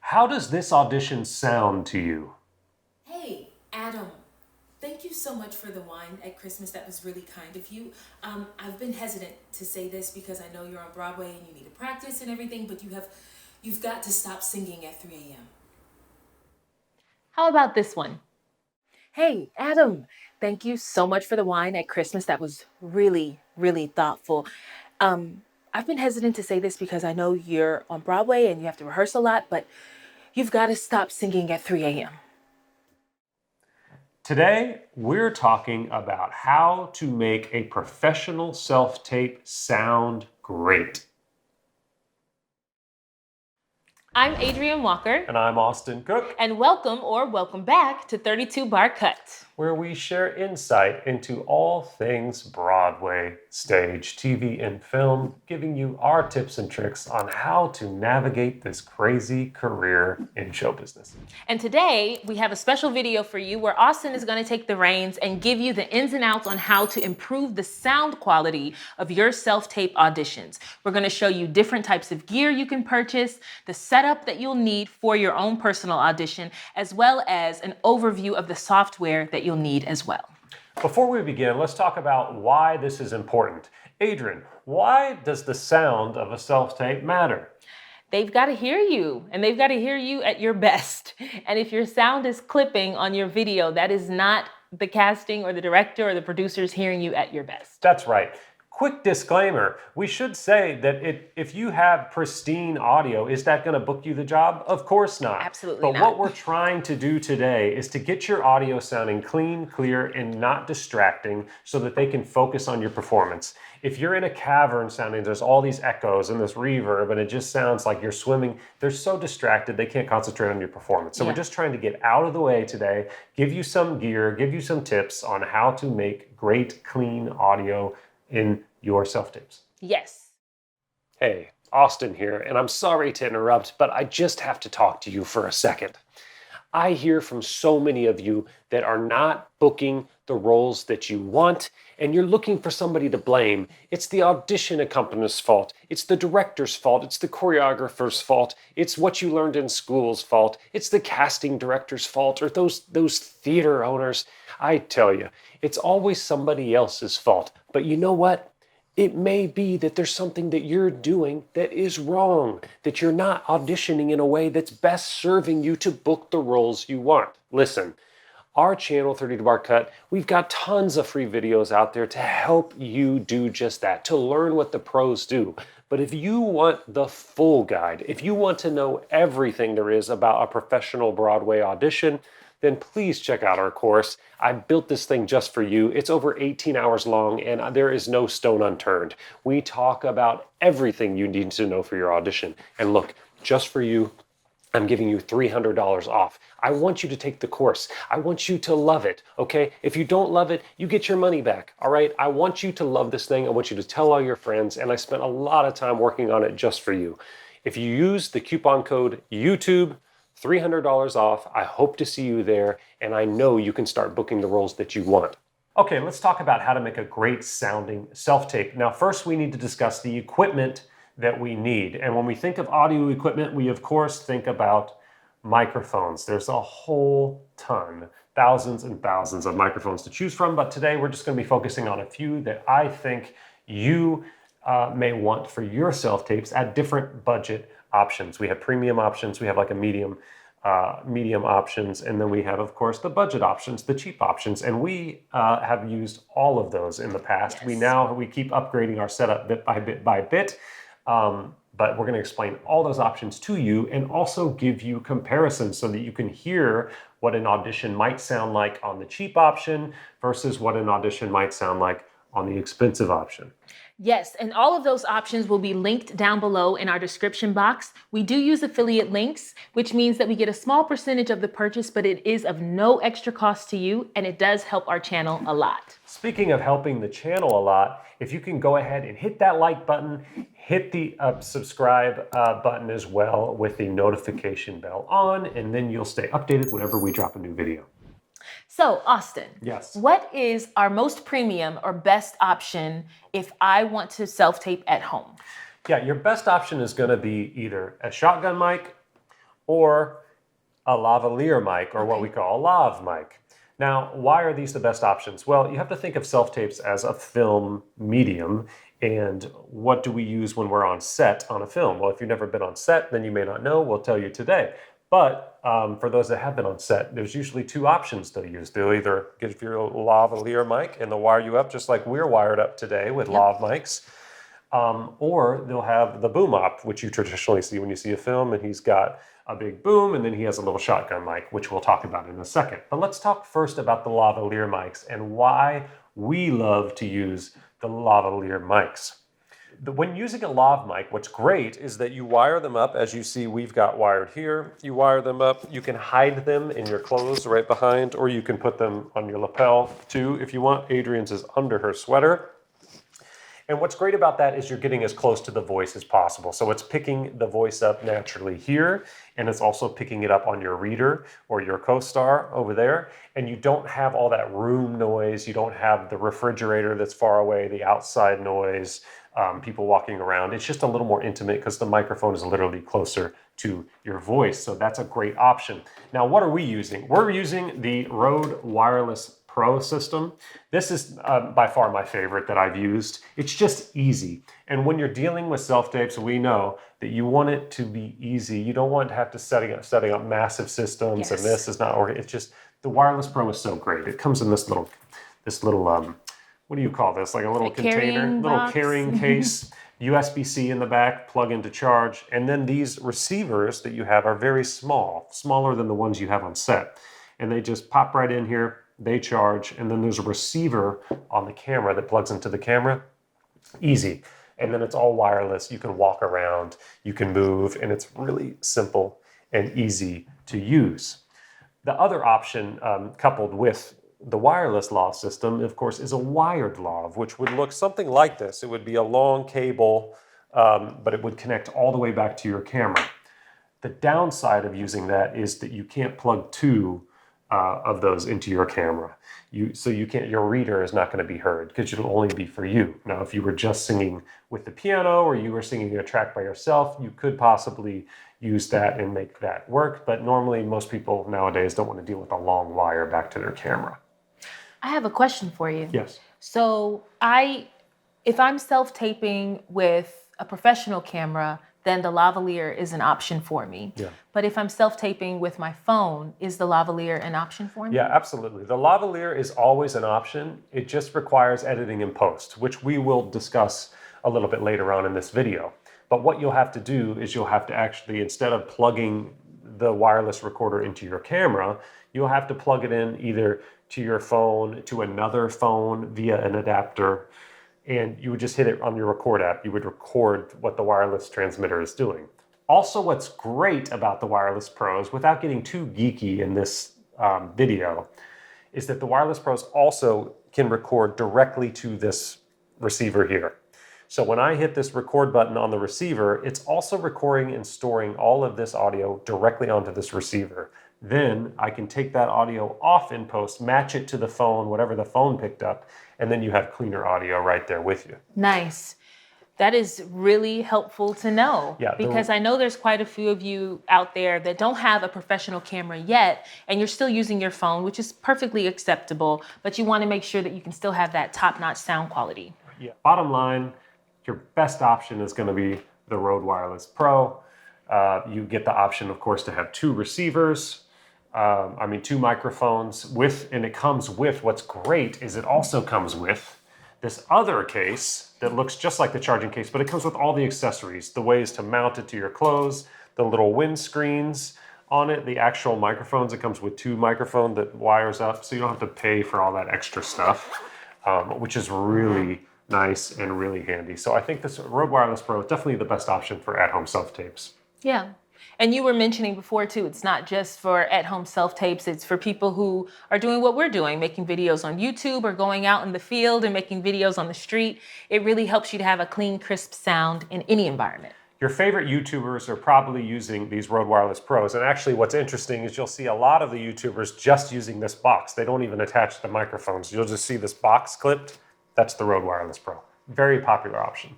How does this audition sound to you? Hey, Adam. Thank you so much for the wine at Christmas. That was really kind of you. I've been hesitant to say this because I know you're on Broadway and you need to practice and everything, but you've got to stop singing at 3 a.m. How about this one? Hey, Adam. Thank you so much for the wine at Christmas. That was really, really thoughtful. I've been hesitant to say this because I know you're on Broadway and you have to rehearse a lot, but you've got to stop singing at 3 a.m. Today, we're talking about how to make a professional self-tape sound great. I'm Adrienne Walker. And I'm Austin Cook. And welcome back to 32 Bar Cut, where we share insight into all things Broadway, stage, TV, and film, giving you our tips and tricks on how to navigate this crazy career in show business. And today we have a special video for you where Austin is going to take the reins and give you the ins and outs on how to improve the sound quality of your self-tape auditions. We're going to show you different types of gear you can purchase, the setup that you'll need for your own personal audition, as well as an overview of the software that you'll need as well. Before we begin, let's talk about why this is important. Adrienne, why does the sound of a self-tape matter? They've got to hear you, and they've got to hear you at your best. And if your sound is clipping on your video, that is not the casting or the director or the producers hearing you at your best. That's right. Quick disclaimer, we should say that if you have pristine audio, is that going to book you the job? Of course not. Absolutely not. But what we're trying to do today is to get your audio sounding clean, clear, and not distracting so that they can focus on your performance. If you're in a cavern sounding, there's all these echoes and this reverb, and it just sounds like you're swimming, they're so distracted they can't concentrate on your performance. So we're just trying to get out of the way today, give you some gear, give you some tips on how to make great, clean audio in your self-tapes. Yes. Hey, Austin here, and I'm sorry to interrupt, but I just have to talk to you for a second. I hear from so many of you that are not booking the roles that you want, and you're looking for somebody to blame. It's the audition accompanist's fault. It's the director's fault. It's the choreographer's fault. It's what you learned in school's fault. It's the casting director's fault, or those theater owners. I tell you, it's always somebody else's fault. But you know what? It may be that there's something that you're doing that is wrong, that you're not auditioning in a way that's best serving you to book the roles you want. Listen, our channel, 32 Bar Cut, we've got tons of free videos out there to help you do just that, to learn what the pros do. But if you want the full guide, if you want to know everything there is about a professional Broadway audition, then please check out our course. I built this thing just for you. It's over 18 hours long, and there is no stone unturned. We talk about everything you need to know for your audition. And look, just for you, I'm giving you $300 off. I want you to take the course. I want you to love it, okay? If you don't love it, you get your money back, all right? I want you to love this thing. I want you to tell all your friends, and I spent a lot of time working on it just for you. If you use the coupon code YouTube, $300 off. I hope to see you there, and I know you can start booking the roles that you want. Okay, let's talk about how to make a great sounding self-tape. Now, first we need to discuss the equipment that we need. And when we think of audio equipment, we of course think about microphones. There's a whole ton, thousands and thousands of microphones to choose from, but today we're just going to be focusing on a few that I think you may want for your self-tapes at different budget options. We have premium options, we have like a medium options, and then we have, of course, the budget options, the cheap options, and we have used all of those in the past. Yes. We keep upgrading our setup bit by bit by bit, but we're going to explain all those options to you and also give you comparisons so that you can hear what an audition might sound like on the cheap option versus what an audition might sound like on the expensive option. Yes, and all of those options will be linked down below in our description box. We do use affiliate links, which means that we get a small percentage of the purchase, but it is of no extra cost to you, and it does help our channel a lot. Speaking of helping the channel a lot, if you can go ahead and hit that like button, hit the subscribe button as well with the notification bell on, and then you'll stay updated whenever we drop a new video. So, Austin, yes, what is our most premium or best option if I want to self-tape at home? Yeah, your best option is going to be either a shotgun mic or a lavalier mic, or what we call a lav mic. Now, why are these the best options? Well, you have to think of self-tapes as a film medium, and what do we use when we're on set on a film? Well, if you've never been on set, then you may not know. We'll tell you today. But for those that have been on set, there's usually two options they'll use. They'll either give you a lavalier mic and they'll wire you up just like we're wired up today with lav mics, or they'll have the boom op, which you traditionally see when you see a film, and he's got a big boom, and then he has a little shotgun mic, which we'll talk about in a second. But let's talk first about the lavalier mics and why we love to use the lavalier mics. When using a lav mic, what's great is that you wire them up, as you see we've got wired here. You wire them up, you can hide them in your clothes right behind, or you can put them on your lapel too if you want. Adrienne's is under her sweater. And what's great about that is you're getting as close to the voice as possible. So it's picking the voice up naturally here, and it's also picking it up on your reader or your co-star over there. And you don't have all that room noise. You don't have the refrigerator that's far away, the outside noise, people walking around. It's just a little more intimate because the microphone is literally closer to your voice. So that's a great option. Now, what are we using? We're using the Rode Wireless Pro system. This is by far my favorite that I've used. It's just easy. And when you're dealing with self-tapes, we know that you want it to be easy. You don't want to have to setting up massive systems, and this is not working. It's just, the Wireless Pro is so great. It comes in this little what do you call this? Like a little container, little carrying case, USB-C in the back, plug in to charge. And then these receivers that you have are very small, smaller than the ones you have on set. And they just pop right in here, they charge, and then there's a receiver on the camera that plugs into the camera. Easy. And then it's all wireless. You can walk around, you can move, and it's really simple and easy to use. The other option, coupled with the wireless lav system, of course, is a wired lav, which would look something like this. It would be a long cable, but it would connect all the way back to your camera. The downside of using that is that you can't plug two of those into your camera. Your reader is not going to be heard because it'll only be for you. Now, if you were just singing with the piano or you were singing a track by yourself, you could possibly use that and make that work. But normally, most people nowadays don't want to deal with a long wire back to their camera. I have a question for you. Yes. So if I'm self-taping with a professional camera, then the lavalier is an option for me. Yeah. But if I'm self-taping with my phone, is the lavalier an option for me? Yeah, absolutely. The lavalier is always an option. It just requires editing in post, which we will discuss a little bit later on in this video. But what you'll have to do is you'll have to actually, instead of plugging the wireless recorder into your camera, you'll have to plug it in either to your phone, to another phone via an adapter, and you would just hit it on your record app. You would record what the wireless transmitter is doing. Also, what's great about the Wireless Pros, without getting too geeky in this video, is that the Wireless Pros also can record directly to this receiver here. So when I hit this record button on the receiver, it's also recording and storing all of this audio directly onto this receiver. Then I can take that audio off in post, match it to the phone, whatever the phone picked up, and then you have cleaner audio right there with you. Nice. That is really helpful to know. Yeah, because I know there's quite a few of you out there that don't have a professional camera yet, and you're still using your phone, which is perfectly acceptable, but you want to make sure that you can still have that top-notch sound quality. Yeah. Bottom line, your best option is going to be the Rode Wireless Pro. You get the option, of course, to have two receivers. Two microphones and it comes with, what's great is it also comes with this other case that looks just like the charging case, but it comes with all the accessories, the ways to mount it to your clothes, the little windscreens on it, the actual microphones. It comes with two microphones that wires up, so you don't have to pay for all that extra stuff, which is really nice and really handy. So I think this Rode Wireless Pro is definitely the best option for at-home self-tapes. Yeah. And you were mentioning before too, it's not just for at-home self-tapes, it's for people who are doing what we're doing, making videos on YouTube or going out in the field and making videos on the street. It really helps you to have a clean, crisp sound in any environment. Your favorite YouTubers are probably using these Rode Wireless Pros. And actually what's interesting is you'll see a lot of the YouTubers just using this box. They don't even attach the microphones. You'll just see this box clipped. That's the Rode Wireless Pro. Very popular option.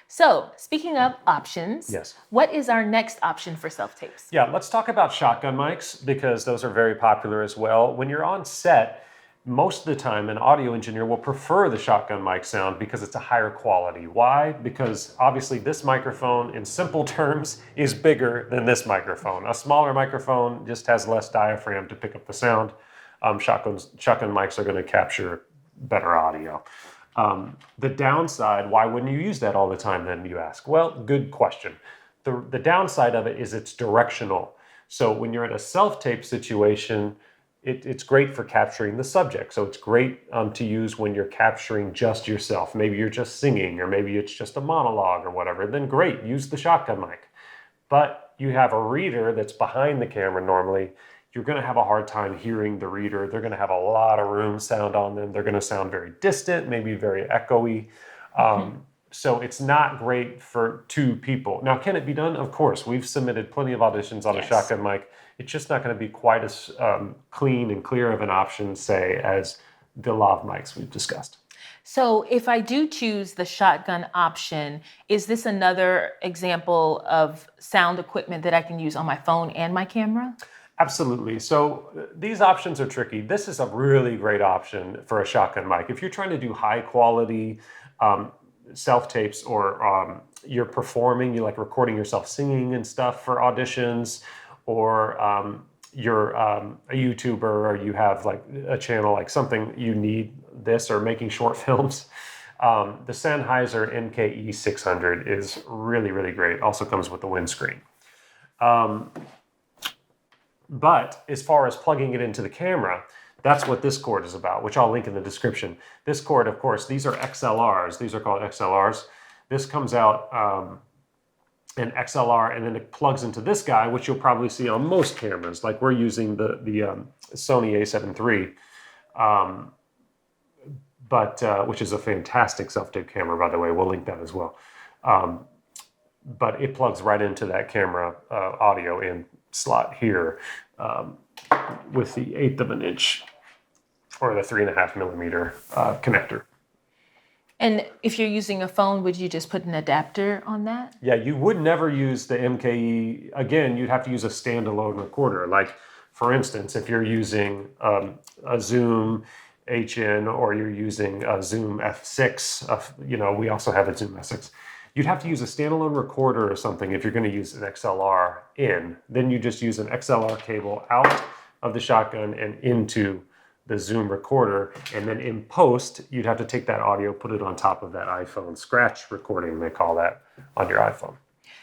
So, speaking of options, Yes. what is our next option for self-tapes? Yeah, let's talk about shotgun mics because those are very popular as well. When you're on set, most of the time an audio engineer will prefer the shotgun mic sound because it's a higher quality. Why? Because obviously this microphone, in simple terms, is bigger than this microphone. A smaller microphone just has less diaphragm to pick up the sound. Shotgun mics are going to capture better audio. The downside, why wouldn't you use that all the time then, you ask? Well, good question. The downside of it is it's directional. So when you're in a self-tape situation, it's great for capturing the subject. So it's great to use when you're capturing just yourself. Maybe you're just singing, or maybe it's just a monologue or whatever. Then great, use the shotgun mic. But you have a reader that's behind the camera normally. You're going to have a hard time hearing the reader. They're going to have a lot of room sound on them. They're going to sound very distant, maybe very echoey. So it's not great for two people. Now, can it be done? Of course. We've submitted plenty of auditions on a shotgun mic. It's just not going to be quite as clean and clear of an option, say, as the lav mics we've discussed. So if I do choose the shotgun option, is this another example of sound equipment that I can use on my phone and my camera? Absolutely. So these options are tricky. This is a really great option for a shotgun mic. If you're trying to do high quality self-tapes, or you're performing, you like recording yourself singing and stuff for auditions, or you're a YouTuber, or you have like a channel, like something you need this, or making short films, the Sennheiser MKE600 is really, really great. Also comes with the windscreen. But as far as plugging it into the camera, that's what this cord is about, which I'll link in the description. This cord, of course, these are XLRs. These are called XLRs. This comes out an XLR, and then it plugs into this guy, which you'll probably see on most cameras. Like we're using the Sony a7 III, which is a fantastic self-tape camera, by the way. We'll link that as well. But it plugs right into that camera audio in slot here with the 1/8 of an inch or the 3.5 millimeter connector. And if you're using a phone, would you just put an adapter on that? Yeah, you would never use the MKE. Again, you'd have to use a standalone recorder. Like, for instance, if you're using a Zoom HN, or you're using a Zoom F6, we also have a Zoom F6. You'd have to use a standalone recorder or something if you're going to use an XLR in. Then you just use an XLR cable out of the shotgun and into the Zoom recorder. And then in post, you'd have to take that audio, put it on top of that iPhone scratch recording, they call that, on your iPhone.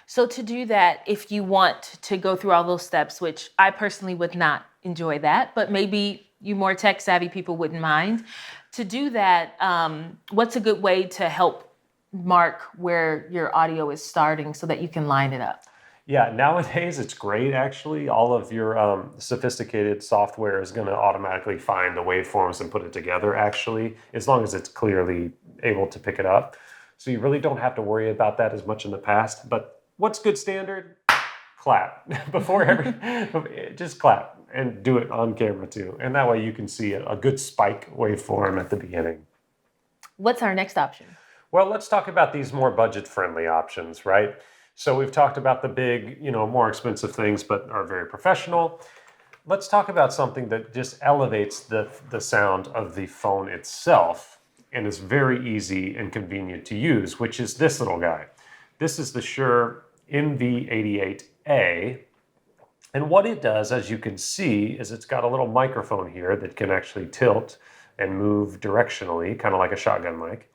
So to do that, if you want to go through all those steps, which I personally would not enjoy that, but maybe you more tech savvy people wouldn't mind. To do that, what's a good way to help mark where your audio is starting so that you can line it up? Yeah, nowadays it's great actually. All of your sophisticated software is going to automatically find the waveforms and put it together actually, as long as it's clearly able to pick it up. So you really don't have to worry about that as much in the past. But what's good standard? Clap. Just clap and do it on camera too. And that way you can see a good spike waveform at the beginning. What's our next option? Well, let's talk about these more budget-friendly options, right? So we've talked about the big, more expensive things, but are very professional. Let's talk about something that just elevates the sound of the phone itself and is very easy and convenient to use, which is this little guy. This is the Shure MV88A. And what it does, as you can see, is it's got a little microphone here that can actually tilt and move directionally, kind of like a shotgun mic.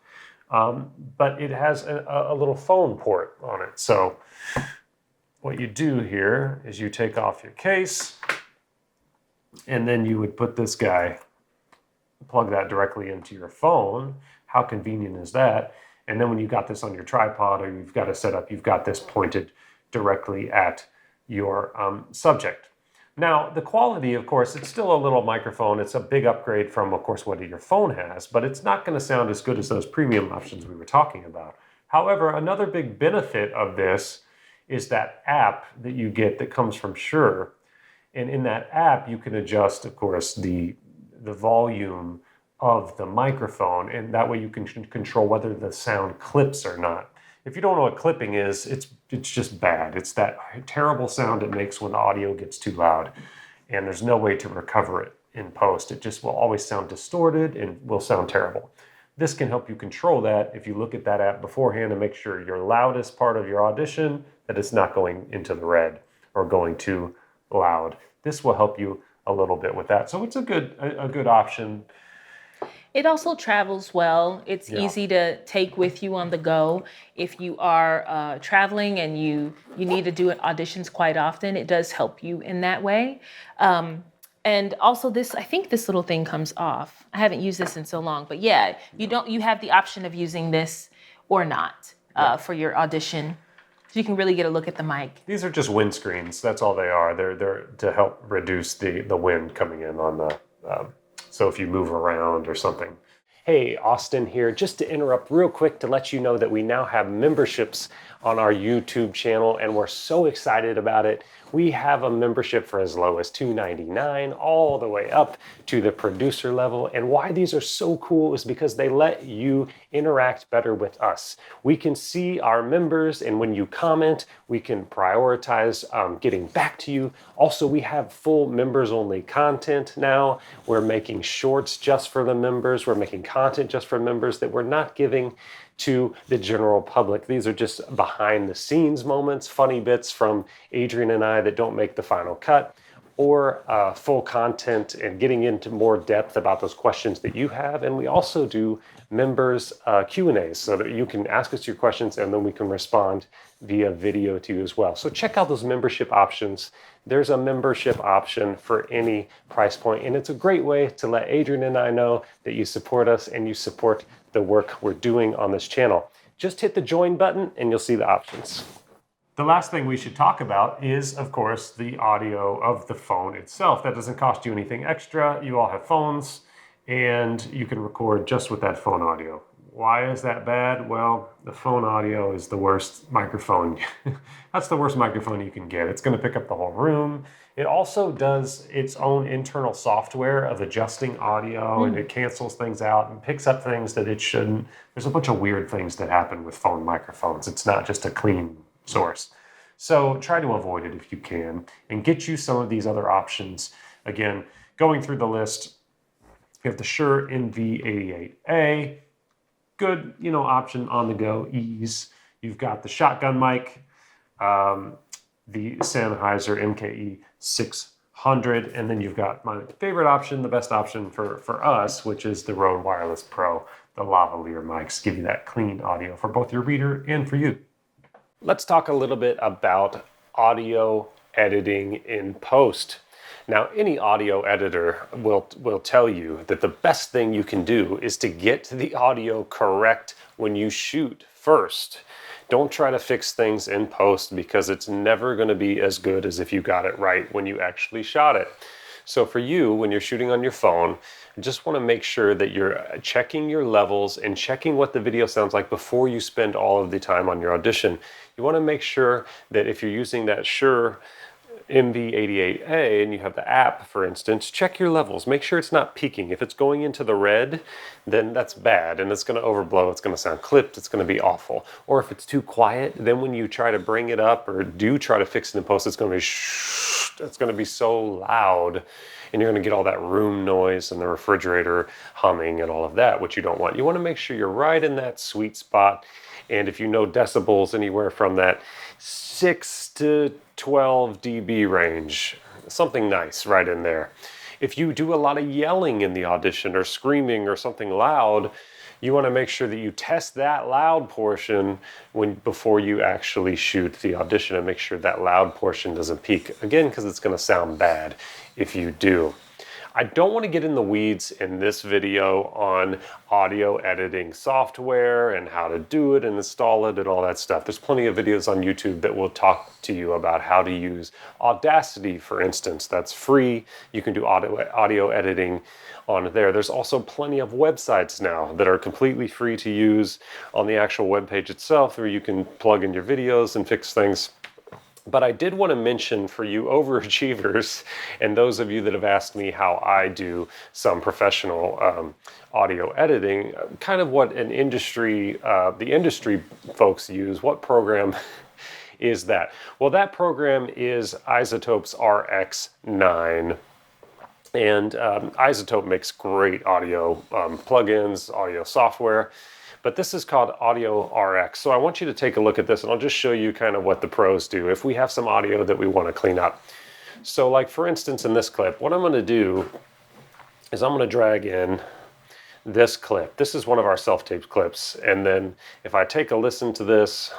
But it has a little phone port on it. So what you do here is you take off your case, and then you would put this guy, plug that directly into your phone. How convenient is that? And then when you've got this on your tripod, or you've got it set up, you've got this pointed directly at your subject. Now, the quality, of course, it's still a little microphone. It's a big upgrade from, of course, what your phone has, but it's not going to sound as good as those premium options we were talking about. However, another big benefit of this is that app that you get that comes from Shure. And in that app, you can adjust, of course, the volume of the microphone, and that way you can control whether the sound clips or not. If you don't know what clipping is, it's just bad. It's that terrible sound it makes when the audio gets too loud, and there's no way to recover it in post. It just will always sound distorted and will sound terrible. This can help you control that if you look at that app beforehand and make sure your loudest part of your audition, that it's not going into the red or going too loud. This will help you a little bit with that. So it's a good option. It also travels well. It's easy to take with you on the go. If you are traveling and you need to do auditions quite often, it does help you in that way. And also I think this little thing comes off. I haven't used this in so long, but yeah, you have the option of using this or not for your audition. So you can really get a look at the mic. These are just windscreens. That's all they are. They're to help reduce the wind coming in on the, so if you move around or something. Hey, Austin here, just to interrupt real quick to let you know that we now have memberships on our YouTube channel, and we're so excited about it. We have a membership for as low as $2.99 all the way up to the producer level. And why these are so cool is because they let you interact better with us. We can see our members, and when you comment, we can prioritize getting back to you. Also, we have full members only content now. We're making shorts just for the members. We're making content just for members that we're not giving to the general public. These are just behind the scenes moments, funny bits from Adrienne and I that don't make the final cut, or full content and getting into more depth about those questions that you have. And we also do members Q&As so that you can ask us your questions and then we can respond via video to you as well. So check out those membership options. There's a membership option for any price point, and it's a great way to let Adrienne and I know that you support us and you support the work we're doing on this channel. Just hit the join button and you'll see the options. The last thing we should talk about is, of course, the audio of the phone itself. That doesn't cost you anything extra. You all have phones and you can record just with that phone audio. Why is that bad? Well, the phone audio is the worst microphone. That's the worst microphone you can get. It's going to pick up the whole room. It also does its own internal software of adjusting audio, and it cancels things out and picks up things that it shouldn't. There's a bunch of weird things that happen with phone microphones. It's not just a clean source. So try to avoid it if you can and get you some of these other options. Again, going through the list, you have the Shure MV88A, good, option on the go, ease. You've got the shotgun mic, the Sennheiser MKE600, and then you've got my favorite option, the best option for us, which is the Rode Wireless Pro. The lavalier mics give you that clean audio for both your reader and for you. Let's talk a little bit about audio editing in post. Now, any audio editor will tell you that the best thing you can do is to get the audio correct when you shoot first. Don't try to fix things in post because it's never going to be as good as if you got it right when you actually shot it. So for you, when you're shooting on your phone, I just want to make sure that you're checking your levels and checking what the video sounds like before you spend all of the time on your audition. You want to make sure that if you're using that Shure MV88A and you have the app, for instance, check your levels. Make sure it's not peaking. If it's going into the red, then that's bad and it's going to overblow. It's going to sound clipped. It's going to be awful. Or if it's too quiet, then when you try to bring it up or do try to fix it in post, it's going to be it's going to be so loud and you're going to get all that room noise and the refrigerator humming and all of that, which you don't want. You want to make sure you're right in that sweet spot. And if you know decibels, anywhere from that 6 to 12 dB range, something nice right in there. If you do a lot of yelling in the audition or screaming or something loud, you want to make sure that you test that loud portion before you actually shoot the audition and make sure that loud portion doesn't peak. Again, because it's going to sound bad if you do. I don't want to get in the weeds in this video on audio editing software and how to do it and install it and all that stuff. There's plenty of videos on YouTube that will talk to you about how to use Audacity, for instance. That's free. You can do audio editing on there. There's also plenty of websites now that are completely free to use on the actual web page itself, where you can plug in your videos and fix things. But I did want to mention for you overachievers and those of you that have asked me how I do some professional audio editing, kind of what the industry folks use, what program is that? Well, that program is iZotope's RX9. And iZotope makes great audio plugins, audio software. But this is called Audio RX. So I want you to take a look at this and I'll just show you kind of what the pros do if we have some audio that we want to clean up. So like for instance in this clip, what I'm going to do is I'm going to drag in this clip. This is one of our self-taped clips. And then if I take a listen to this,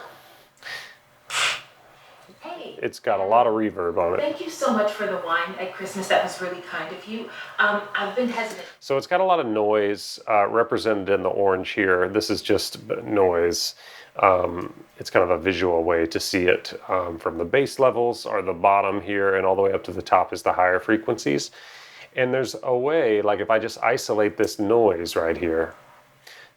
it's got a lot of reverb on it. Thank you so much for the wine at Christmas. That was really kind of you. I've been hesitant. So it's got a lot of noise represented in the orange here. This is just noise. It's kind of a visual way to see it. From the bass levels are the bottom here and all the way up to the top is the higher frequencies. And there's a way, like if I just isolate this noise right here,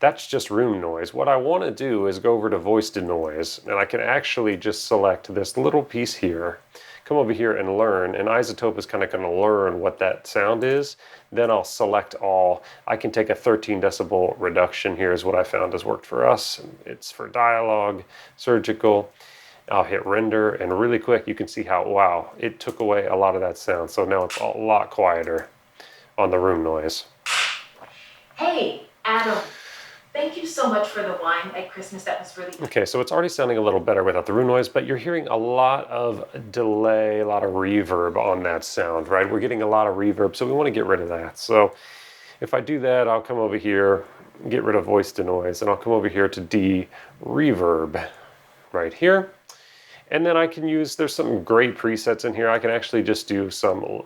that's just room noise. What I want to do is go over to voice to noise, and I can actually just select this little piece here, come over here and learn, and iZotope is kind of going to learn what that sound is. Then I'll select all. I can take a 13 decibel reduction here is what I found has worked for us. It's for dialogue, surgical. I'll hit render, and really quick you can see how, wow, it took away a lot of that sound. So now it's a lot quieter on the room noise. Hey, Adam. Thank you so much for the wine at Christmas. That was really good. Okay, so it's already sounding a little better without the room noise, but you're hearing a lot of delay, a lot of reverb on that sound, right? We're getting a lot of reverb, so we want to get rid of that. So if I do that, I'll come over here, get rid of voice to noise, and I'll come over here to de-reverb right here. And then I can use, there's some great presets in here. I can actually just do some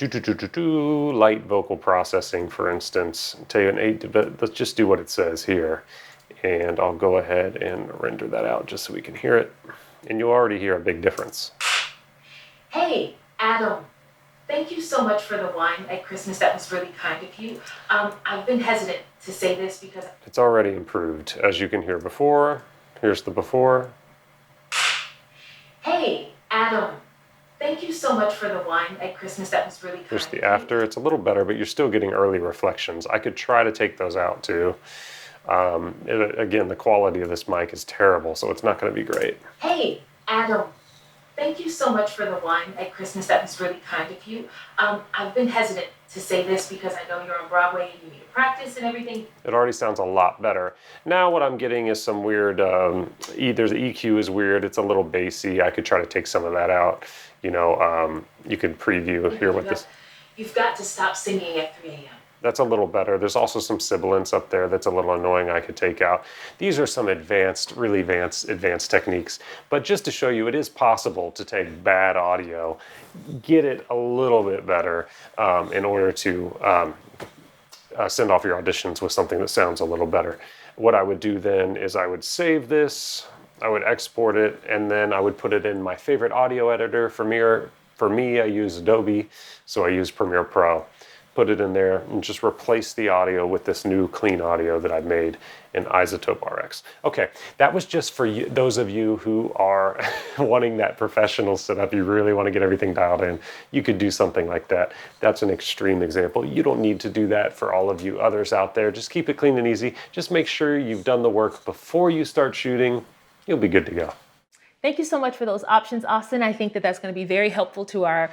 light vocal processing, for instance. Tell you an 8, but let's just do what it says here. And I'll go ahead and render that out just so we can hear it. And you'll already hear a big difference. Hey, Adam. Thank you so much for the wine at Christmas. That was really kind of you. I've been hesitant to say this because it's already improved. As you can hear before, here's the before. Hey, Adam. Thank you so much for the wine at Christmas. That was really kind. Here's the after. It's a little better, but you're still getting early reflections. I could try to take those out too. Again, the quality of this mic is terrible, so it's not going to be great. Hey, Adam. Thank you so much for the wine at Christmas. That was really kind of you. I've been hesitant to say this because I know you're on Broadway and you need to practice and everything. It already sounds a lot better. Now what I'm getting is some weird, there's the EQ is weird. It's a little bassy. I could try to take some of that out. You know, you could preview here with this. You've got to stop singing at 3 a.m. That's a little better. There's also some sibilance up there that's a little annoying I could take out. These are some advanced, really advanced techniques. But just to show you, it is possible to take bad audio, get it a little bit better in order to send off your auditions with something that sounds a little better. What I would do then is I would save this, I would export it, and then I would put it in my favorite audio editor, Premiere. For me, I use Adobe, so I use Premiere Pro. Put it in there and just replace the audio with this new clean audio that I've made in iZotope RX. Okay, that was just for you, those of you who are wanting that professional setup. You really want to get everything dialed in. You could do something like that. That's an extreme example. You don't need to do that for all of you others out there. Just keep it clean and easy. Just make sure you've done the work before you start shooting. You'll be good to go. Thank you so much for those options, Austin. I think that that's going to be very helpful to our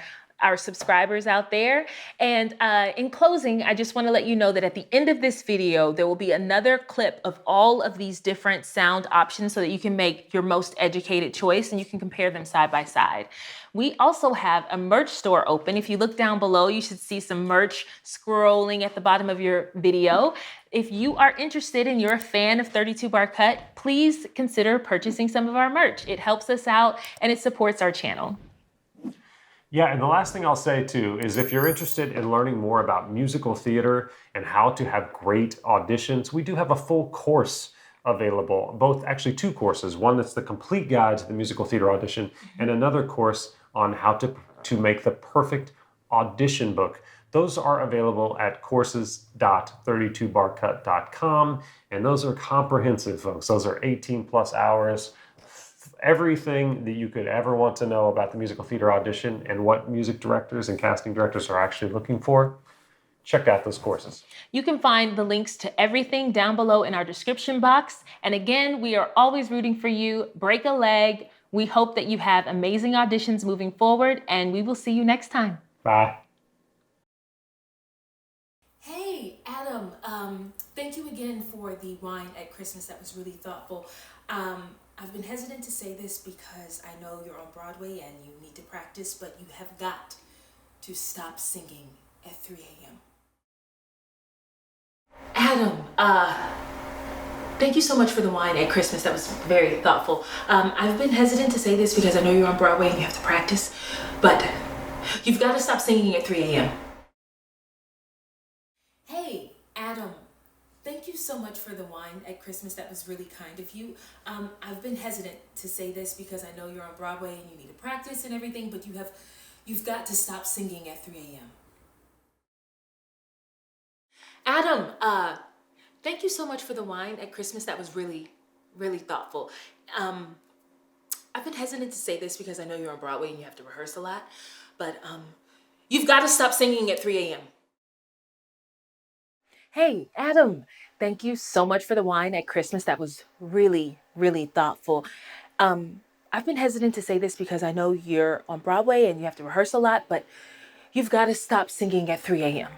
subscribers out there. And in closing, I just want to let you know that at the end of this video, there will be another clip of all of these different sound options so that you can make your most educated choice and you can compare them side by side. We also have a merch store open. If you look down below, you should see some merch scrolling at the bottom of your video. If you are interested and you're a fan of 32 Bar Cut, please consider purchasing some of our merch. It helps us out and it supports our channel. Yeah, and the last thing I'll say too is if you're interested in learning more about musical theater and how to have great auditions, we do have a full course available, both actually 2 courses. One that's the complete guide to the musical theater audition and another course on how to make the perfect audition book. Those are available at courses.32barcut.com, and those are comprehensive, folks. Those are 18 plus hours everything that you could ever want to know about the musical theater audition and what music directors and casting directors are actually looking for, check out those courses. You can find the links to everything down below in our description box. And again, we are always rooting for you. Break a leg. We hope that you have amazing auditions moving forward, and we will see you next time. Bye. Hey, Adam, thank you again for the wine at Christmas. That was really thoughtful. I've been hesitant to say this because I know you're on Broadway and you need to practice, but you have got to stop singing at 3 a.m. Adam, thank you so much for the wine at Christmas. That was very thoughtful. I've been hesitant to say this because I know you're on Broadway and you have to practice, but you've got to stop singing at 3 a.m. Hey, Adam, thank you so much for the wine at Christmas. That was really kind of you. I've been hesitant to say this because I know you're on Broadway and you need to practice and everything, but you've got to stop singing at 3 a.m. Adam, thank you so much for the wine at Christmas. That was really, really thoughtful. I've been hesitant to say this because I know you're on Broadway and you have to rehearse a lot, but you've got to stop singing at 3 a.m. Hey, Adam, thank you so much for the wine at Christmas. That was really, really thoughtful. I've been hesitant to say this because I know you're on Broadway and you have to rehearse a lot, but you've got to stop singing at 3 a.m.